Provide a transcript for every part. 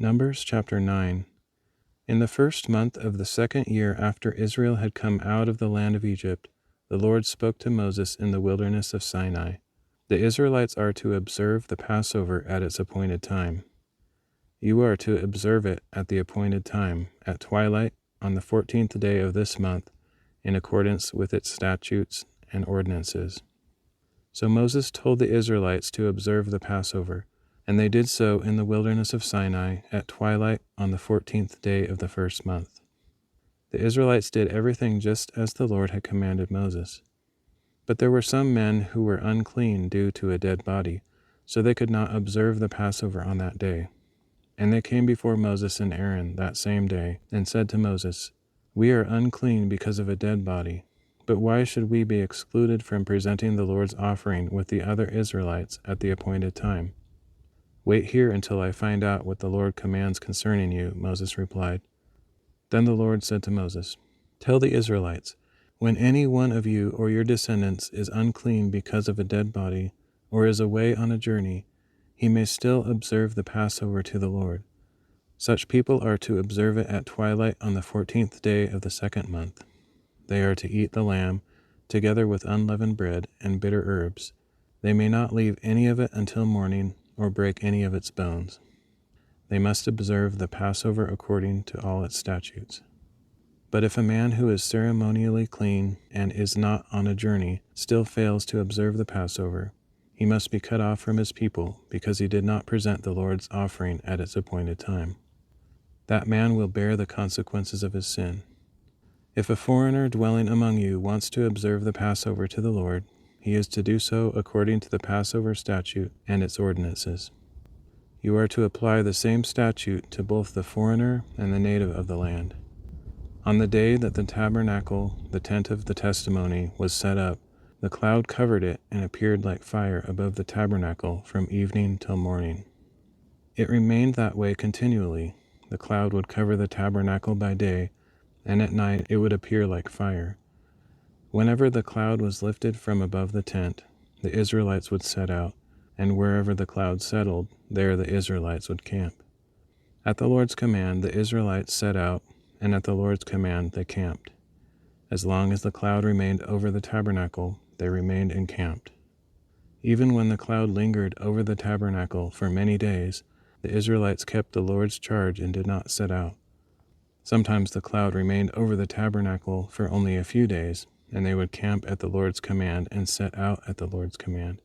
Numbers chapter 9. In the first month of the 2nd year after Israel had come out of the land of Egypt, the Lord spoke to Moses in the wilderness of Sinai. The Israelites are to observe the Passover at its appointed time. You are to observe it at the appointed time, at twilight, on the 14th day of this month, in accordance with its statutes and ordinances. So Moses told the Israelites to observe the Passover, and they did so in the wilderness of Sinai at twilight on the 14th day of the first month. The Israelites did everything just as the Lord had commanded Moses. But there were some men who were unclean due to a dead body, so they could not observe the Passover on that day. And they came before Moses and Aaron that same day, and said to Moses, "We are unclean because of a dead body, but why should we be excluded from presenting the Lord's offering with the other Israelites at the appointed time?" "Wait here until I find out what the Lord commands concerning you," Moses replied. Then the Lord said to Moses, "Tell the Israelites, when any one of you or your descendants is unclean because of a dead body, or is away on a journey, he may still observe the Passover to the Lord. Such people are to observe it at twilight on the 14th day of the 2nd month. They are to eat the lamb, together with unleavened bread and bitter herbs. They may not leave any of it until morning, or break any of its bones. They must observe the Passover according to all its statutes. But if a man who is ceremonially clean and is not on a journey still fails to observe the Passover, he must be cut off from his people because he did not present the Lord's offering at its appointed time. That man will bear the consequences of his sin. If a foreigner dwelling among you wants to observe the Passover to the Lord, he is to do so according to the Passover statute and its ordinances. You are to apply the same statute to both the foreigner and the native of the land. On the day that the tabernacle, the tent of the testimony, was set up, the cloud covered it and appeared like fire above the tabernacle from evening till morning. It remained that way continually. The cloud would cover the tabernacle by day, and at night it would appear like fire. Whenever the cloud was lifted from above the tent, the Israelites would set out, and wherever the cloud settled, there the Israelites would camp. At the Lord's command, the Israelites set out, and at the Lord's command they camped. As long as the cloud remained over the tabernacle, they remained encamped. Even when the cloud lingered over the tabernacle for many days, the Israelites kept the Lord's charge and did not set out. Sometimes the cloud remained over the tabernacle for only a few days, and they would camp at the Lord's command and set out at the Lord's command.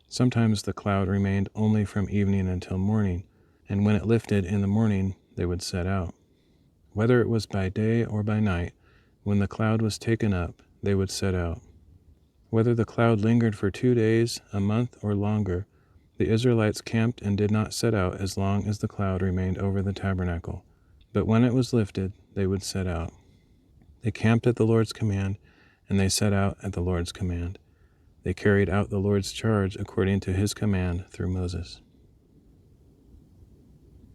Sometimes the cloud remained only from evening until morning, and when it lifted in the morning, they would set out. Whether it was by day or by night, when the cloud was taken up, they would set out. Whether the cloud lingered for 2 days, a month, or longer, the Israelites camped and did not set out as long as the cloud remained over the tabernacle. But when it was lifted, they would set out. They camped at the Lord's command, and they set out at the Lord's command. They carried out the Lord's charge according to his command through Moses.